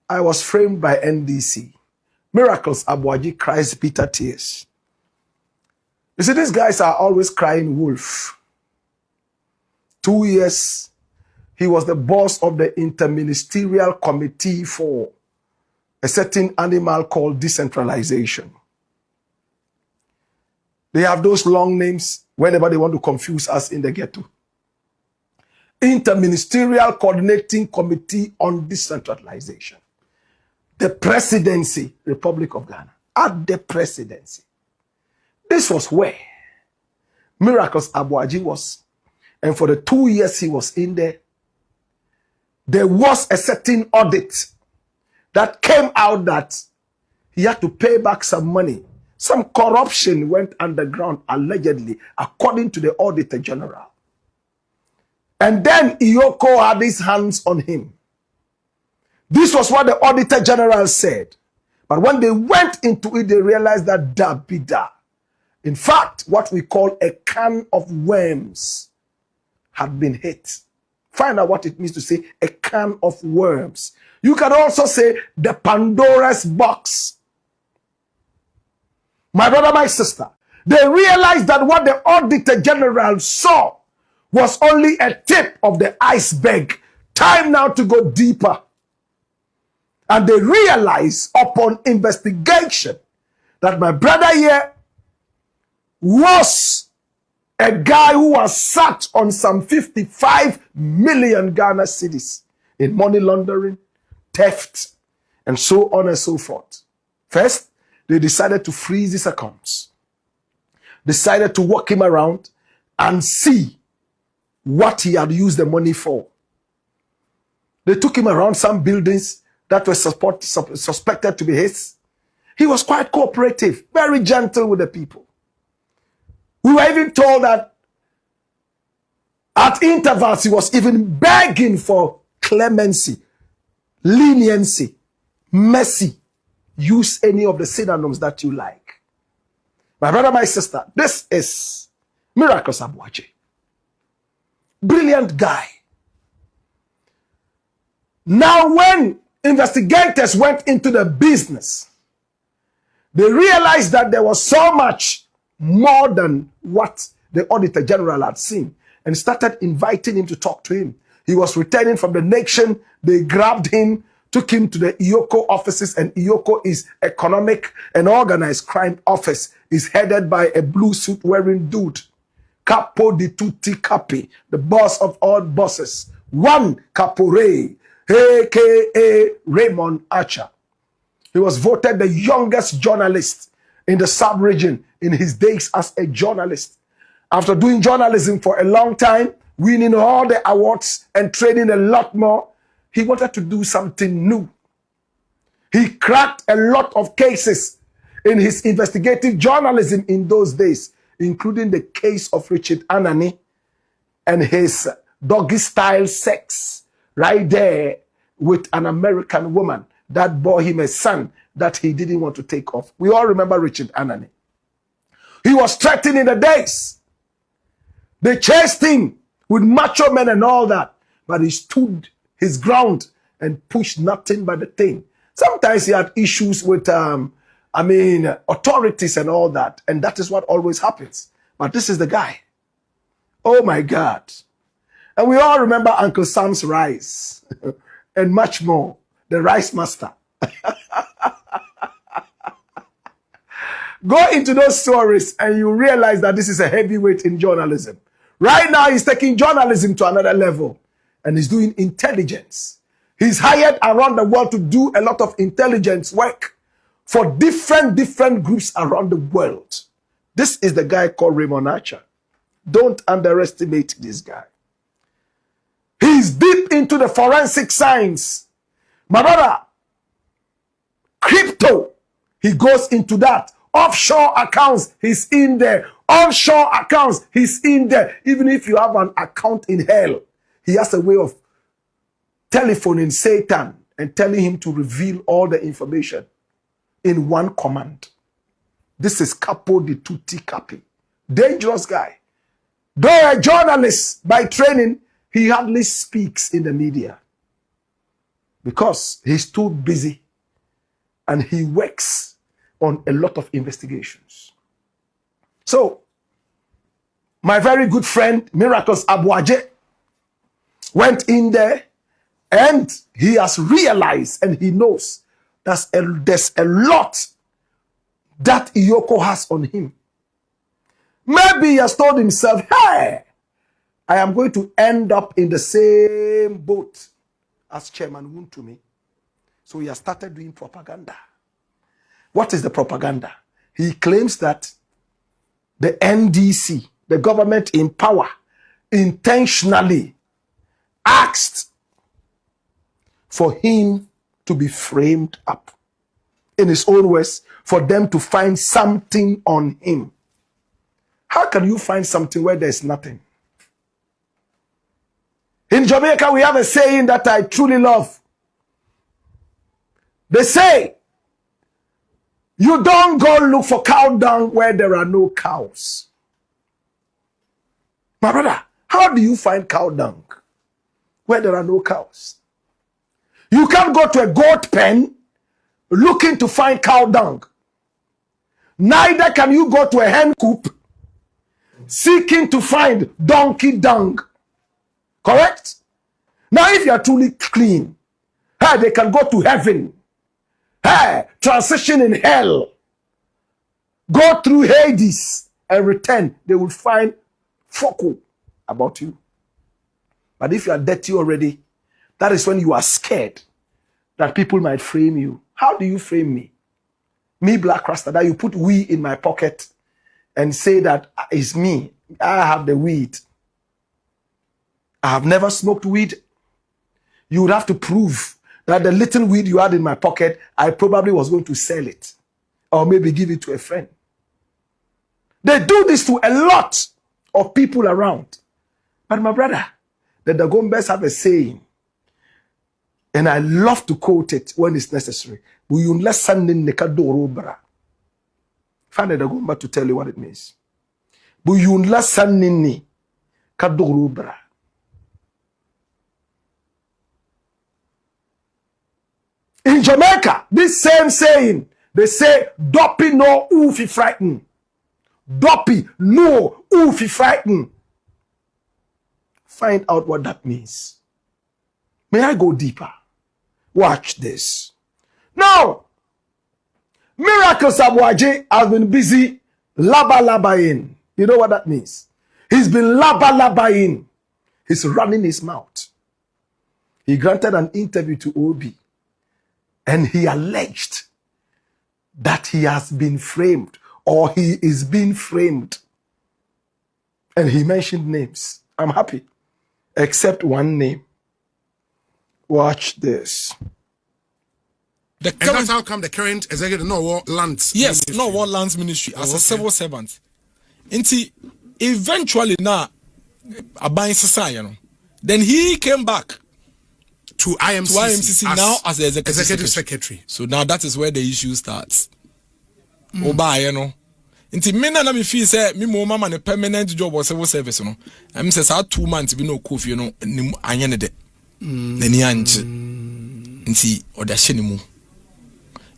I was framed by NDC. Miracles, Abuaji cries bitter tears. You see, these guys are always crying wolf. 2 years, he was the boss of the interministerial committee for a certain animal called decentralization. They have those long names whenever they want to confuse us in the ghetto. Interministerial Coordinating Committee on Decentralization. The presidency, Republic of Ghana. At the presidency. This was where Miracles Abuaji was. And for the 2 years he was in there, there was a certain audit that came out that he had to pay back some money. Some corruption went underground, allegedly, according to the Auditor General. And then Iyoko had his hands on him. This was what the Auditor General said. But when they went into it, they realized that da. In fact, what we call a can of worms had been hit. Find out what it means to say a can of worms. You can also say the Pandora's box. My brother, my sister, they realized that what the Auditor General saw was only a tip of the iceberg. Time now to go deeper. And they realized upon investigation that my brother here was a guy who was sat on some 55 million Ghana cedis in money laundering, theft, and so on and so forth. First, they decided to freeze his accounts. Decided to walk him around and see what he had used the money for. They took him around some buildings that were suspected to be his. He was quite cooperative, very gentle with the people. We were even told that at intervals he was even begging for clemency, leniency, mercy. Use any of the synonyms that you like. My brother, my sister, this is Miracles Abuaji. Brilliant guy. Now when investigators went into the business, they realized that there was so much more than what the Auditor General had seen and started inviting him to talk to him. He was returning from the nation. They grabbed him, took him to the Iyoko offices, and Iyoko is economic and organized crime office. Is headed by a blue suit wearing dude. Capo di tutti capi, the boss of all bosses. One Capore, a.k.a. Raymond Archer. He was voted the youngest journalist in the sub-region in his days as a journalist. After doing journalism for a long time, winning all the awards and training a lot more, he wanted to do something new. He cracked a lot of cases in his investigative journalism in those days, including the case of Richard Anani and his doggy-style sex right there with an American woman that bore him a son that he didn't want to take off. We all remember Richard Anani. He was threatened in the days. They chased him with macho men and all that, but he stood his ground and pushed nothing but the thing. Sometimes he had issues with, authorities and all that, and that is what always happens. But this is the guy. Oh my God. And we all remember Uncle Sam's rice and much more. The rice master. Go into those stories and you realize that this is a heavyweight in journalism. Right now, he's taking journalism to another level and he's doing intelligence. He's hired around the world to do a lot of intelligence work for different groups around the world. This is the guy called Raymond Archer. Don't underestimate this guy. He's deep into the forensic science. My brother, crypto, he goes into that. Offshore accounts, he's in there. Onshore accounts, he's in there. Even if you have an account in hell, he has a way of telephoning Satan and telling him to reveal all the information in one command. This is Capo di tutti capi. Dangerous guy. Though a journalist by training, he hardly speaks in the media. because he's too busy and he works on a lot of investigations. So, my very good friend, Miracles Abuaje, went in there and he has realized and he knows there's a lot that Iyoko has on him. Maybe he has told himself, hey, I am going to end up in the same boat as Chairman Wontumi. So he has started doing propaganda. What is the propaganda? He claims that the NDC, the government in power, intentionally asked for him to be framed up. In his own words, for them to find something on him. How can you find something where there's nothing? In Jamaica, we have a saying that I truly love. They say, you don't go look for cow dung where there are no cows. My brother, how do you find cow dung where there are no cows? You can't go to a goat pen looking to find cow dung. Neither can you go to a hen coop seeking to find donkey dung. Correct? Now, if you are truly clean, hey, they can go to heaven. Hey, transition in hell. Go through Hades and return. They will find foco about you. But if you are dirty already, that is when you are scared that people might frame you. How do you frame me? Me, Black Rasta, that you put weed in my pocket and say that it's me. I have the weed. I have never smoked weed. You would have to prove that the little weed you had in my pocket, I probably was going to sell it or maybe give it to a friend. They do this to a lot of people around. But my brother, the Dagombes have a saying, and I love to quote it when it's necessary. Find the Dagomba to tell you what it means. In Jamaica, this same saying, they say, Doppy no oofi frighten. Doppy no oofi frighten. Find out what that means. May I go deeper? Watch this. Now, Miracles Abuaje has been busy laba-labaing. You know what that means? He's been laba-labaing. He's running his mouth. He granted an interview to OB. And he alleged that he has been framed or he is being framed. And he mentioned names. I'm happy. Except one name. Watch this. And that's how come the current executive Norwar Lands. Yes, Norwar Lands Ministry as a civil servant. Until eventually now, Abain Sasai, then he came back to IMCC, now as the executive secretary. So now that is where the issue starts. Oba, you know. Until me na me feel say me mo mama ne permanent job or civil service no. I'm say 2 months be no kofi no anya ne de. Nani anche. Until odahye mu.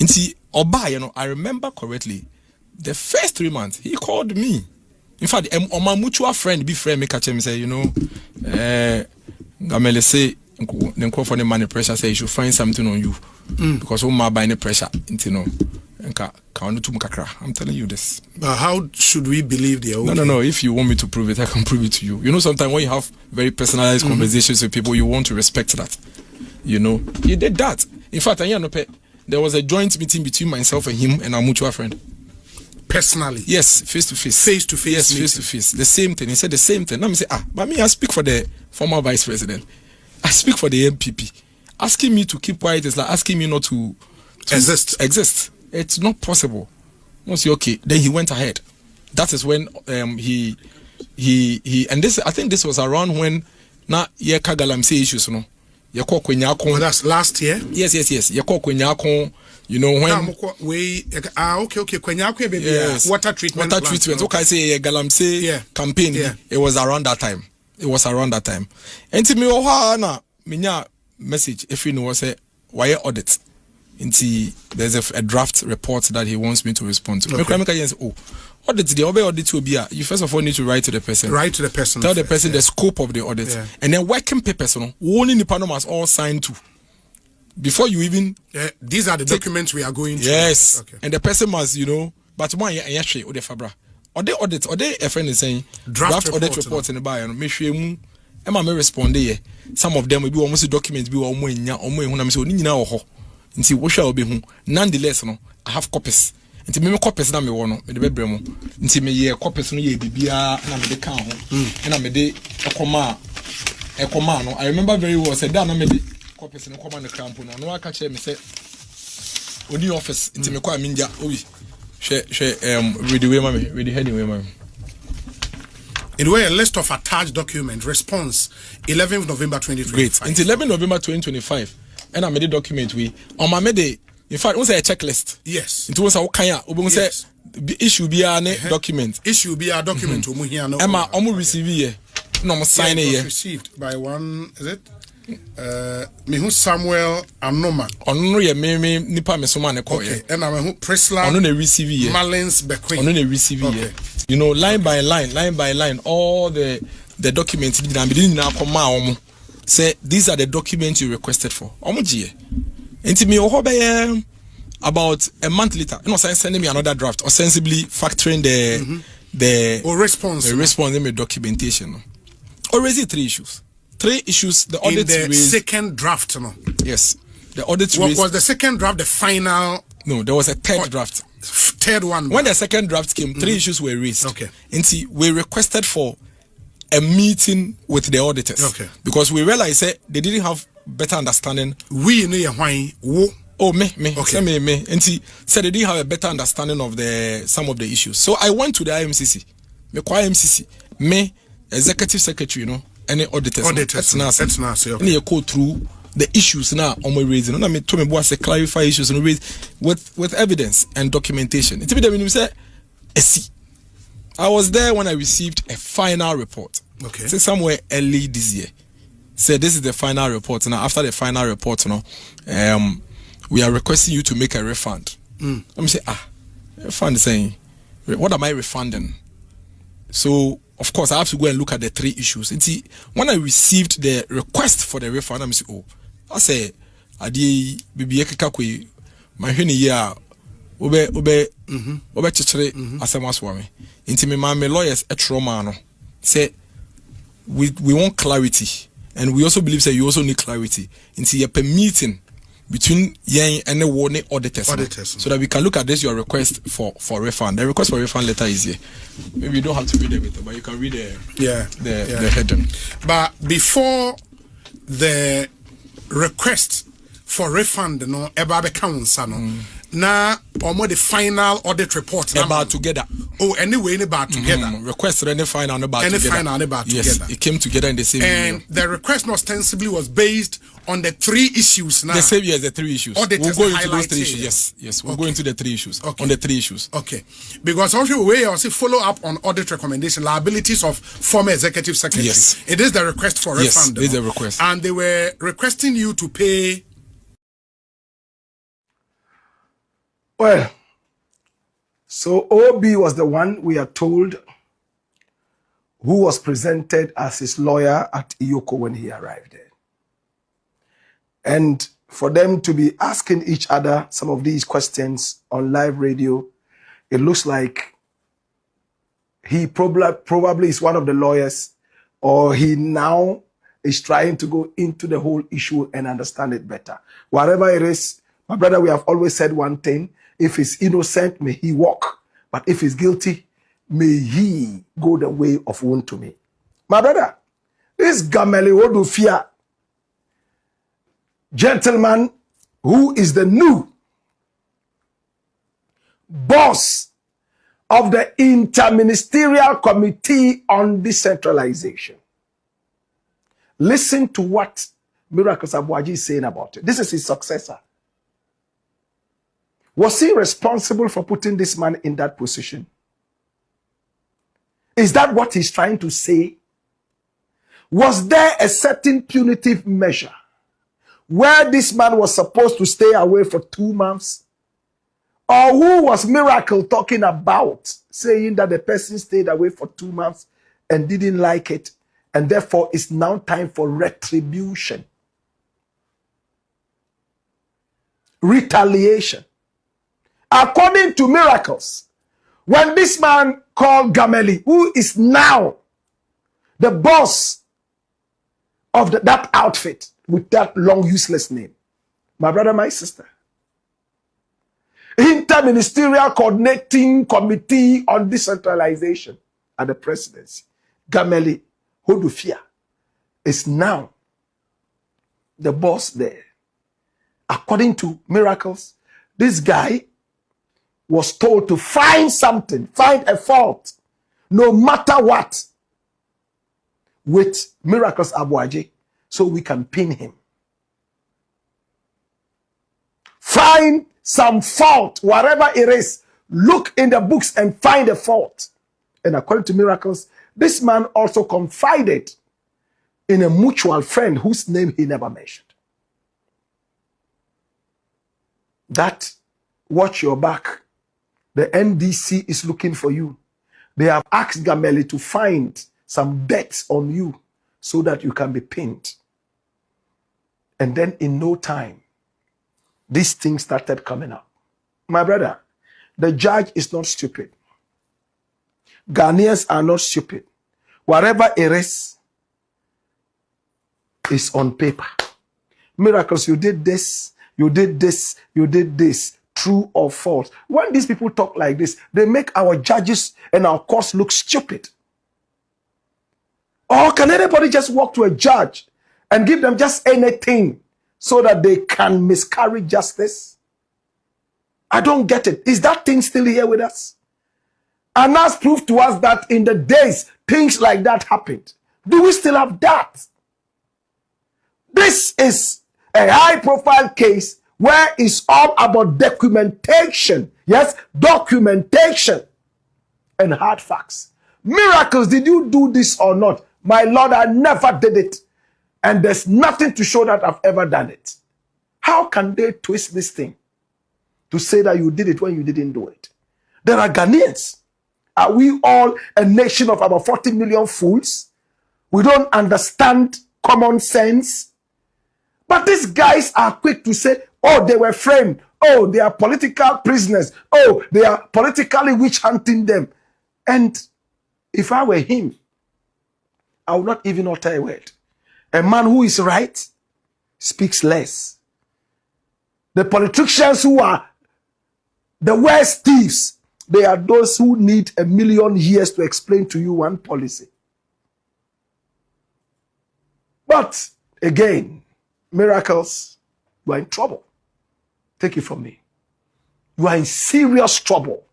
Until Oba, you know, I remember correctly, the first 3 months he called me. In fact, my mutual friend, be friend, me catch him say, you know, Gamele say, then call for the money pressure, say you should find something on you because my buy any pressure, you know. I'm telling you this. How should we believe the okay? No. If you want me to prove it, I can prove it to you. You know, sometimes when you have very personalized conversations with people, you want to respect that. You know, he did that. In fact, there was a joint meeting between myself and him and our mutual friend. Personally? Yes, face to face. Face to face. Yes, face to face. The same thing. He said the same thing. Now me say, but me, I speak for the former vice president. I speak for the MPP. Asking me to keep quiet is like asking me not to exist. It's not possible. I say, okay. Then he went ahead. That is when he and this, I think this was around when na ye kagalam say issues, you know. Oh, that's last year? Yes. You know when okay. Kwenyako baby. Yes. Water treatment. Okay, I say galamsey campaign. Yeah. It was around that time. And to me, na minya message if you know say why audit. There's a draft report that he wants me to respond to. Okay. Audit the audit will be you first of all need to write to the person. Write to the person. Tell the person the scope of the audit. And then working papers, only the panel must all sign to. Before you even these are the documents we are going to. Yes. Okay. And the person must, but one or the fabra. Or they audit, or they a friend is saying draft audit reports in the buy and make sure Emma may respond there. Some of them will be almost documents be or more in when I'm so now. Nti wo hwa obi hu nonetheless no I have copies nti me copies na me wo no me de bebrem nti me ye copies no ye bibia na me de kan ho na me de ekoma no I remember very well said that na me de copies no koma no campo no aka che me say oni office nti me kwa minja owi hwe read the way ma me read the heading way ma me. In way a list of attached documents response 11th November 2025. Great. Until 11th November 2025 and I made a document we on my made in fact we say a checklist. Yes. It was a kanya we say issue be a document. Issue be a document omo here no. Emma omo receive here. No mo sign here. Received by one is it? Me who Samuel Anoma. Ono ye me nipa me so man e call. Okay. And I who Prisla. Ono na receive here. Malins Bequin. Ono na receive here. Line by line all the documents that be na come omo. Say these are the documents you requested for. Omogie. Enti me oho about a month later, sending me another draft, ostensibly factoring the response in the documentation. Already 3 issues. 3 issues. The audit in the raised, second draft, no. Yes. The audit raised, was the second draft the final? No, there was a third draft. Third one. When the second draft came, 3 issues were raised. Okay. Enti we requested for a meeting with the auditors. Okay. Because we realized they didn't have better understanding. We know why. Me. Okay. Me. And he said they didn't have a better understanding of some of the issues. So I went to the IMCC. Me, executive secretary, any auditors. That's nice. Okay. And you go through the issues now on my raising. And I told me boss clarify issues and raise with evidence and documentation. It's when you say, I was there when I received a final report. Okay. Say somewhere early this year. Say this is the final report. Now after the final report, we are requesting you to make a refund. Let me say, refund saying, what am I refunding? So of course I have to go and look at the 3 issues. And see, when I received the request for the refund, I'm say, I say, Adi bibi ekakwe, my hini ya. Obe chichere asemaswami. Inti me lawyers etroma no say we want clarity and we also believe that you also need clarity. Inti ye per meeting between yen and the warning auditors so that we can look at this your request for refund. The request for refund letter is here. Maybe you don't have to read everything, but you can read the heading. But before the request for refund no eba be council no na omo the final audit report about together. Oh, anyway, about together. Request any final about any together. Final about yes, together. It came together in the same and the request ostensibly was based on the 3 issues now. The same year, the 3 issues. We'll go into those 3 issues. Yes. We'll go into the 3 issues. Okay. On the 3 issues. Okay. Because also we also follow up on audit recommendation, liabilities of former executive secretary. Yes. It is the request for refund. Yes, it is a request. And they were requesting you to pay. Well, so OB was the one we are told who was presented as his lawyer at Iyoko when he arrived there. And for them to be asking each other some of these questions on live radio, it looks like he probably is one of the lawyers, or he now is trying to go into the whole issue and understand it better. Whatever it is, my brother, we have always said one thing: if he's innocent, may he walk. But if he's guilty, may he go the way of wound to me. My brother, this Gameli Odufia gentleman who is the new boss of the Interministerial Committee on Decentralization. Listen to what Miracle Sabuaji is saying about it. This is his successor. Was he responsible for putting this man in that position? Is that what he's trying to say? Was there a certain punitive measure where this man was supposed to stay away for 2 months? Or who was Miracle talking about, saying that the person stayed away for 2 months and didn't like it, and therefore it's now time for retribution, retaliation? According to Miracles, when this man called Gameli, who is now the boss of that outfit with that long useless name, my brother, my sister, Interministerial Coordinating Committee on Decentralization at the presidency, Gameli Hodufia, is now the boss there. According to Miracles, this guy was told to find something, find a fault, no matter what, with Miracles Abuaje, so we can pin him. Find some fault, whatever it is. Look in the books and find a fault. And according to Miracles, this man also confided in a mutual friend whose name he never mentioned. That, watch your back. The NDC is looking for you. They have asked Gameli to find some debts on you so that you can be pinned. And then in no time, this thing started coming up. My brother, the judge is not stupid. Ghanaians are not stupid. Whatever it is on paper. Miracles, you did this, you did this, you did this. True or false? When these people talk like this, they make our judges and our courts look stupid. Or can anybody just walk to a judge and give them just anything so that they can miscarry justice? I don't get it. Is that thing still here with us? And that's proof to us that in the days things like that happened. Do we still have that? This is a high-profile case where it's all about documentation. Yes, documentation and hard facts. Miracles, did you do this or not? My Lord, I never did it. And there's nothing to show that I've ever done it. How can they twist this thing to say that you did it when you didn't do it? There are Ghanaians. Are we all a nation of about 40 million fools? We don't understand common sense. But these guys are quick to say, oh, they were framed. Oh, they are political prisoners. Oh, they are politically witch hunting them. And if I were him, I would not even utter a word. A man who is right speaks less. The politicians who are the worst thieves, they are those who need 1,000,000 years to explain to you one policy. But again, Miracles, you are in trouble. Take it from me. You are in serious trouble.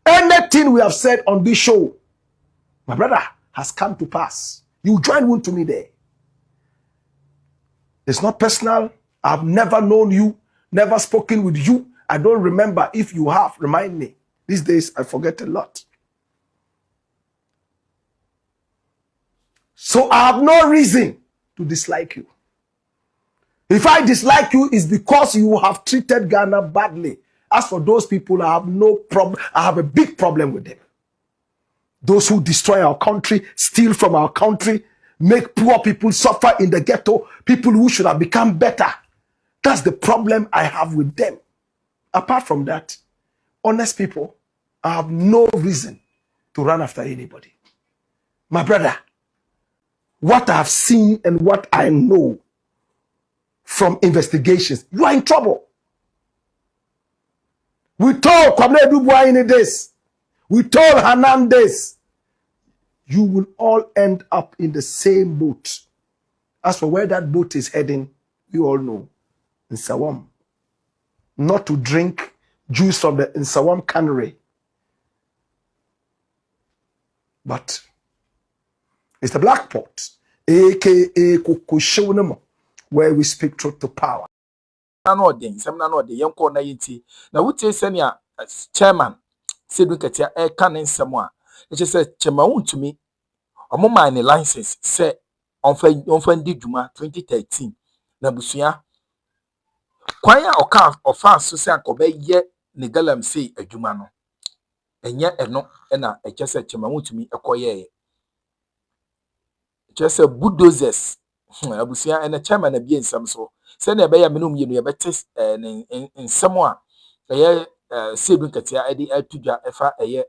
Anything we have said on this show, my brother, has come to pass. You join one to me there. It's not personal. I've never known you, never spoken with you. I don't remember. If you have, remind me. These days, I forget a lot. So I have no reason to dislike you. If I dislike you, it's because you have treated Ghana badly. As for those people, I have no problem. I have a big problem with them. Those who destroy our country, steal from our country, make poor people suffer in the ghetto, people who should have become better. That's the problem I have with them. Apart from that, honest people, I have no reason to run after anybody. My brother, what I have seen and what I know from investigations, you are in trouble. We told Kwame Dubois in this. We told Hernandez. You will all end up in the same boat. As for where that boat is heading, you all know. In Sawam. Not to drink juice from the Nsawam cannery. But it's the black pot, aka Kukushunamo, where we speak truth to power. Now would say chairman said look at your air canning someone. It just said chairman to me. A mine license say on Fendi Juma 2013. na busua kwan a ofa so se akoba ye ne galamsey adwuma no enye eno na ekyese chema mutumi ekoye ekyese bulldozers abusua ene chairman na bi ensam so se na ebe ya menum ye no ye betes ensam a eye sedu nketia edi atudwa efa eye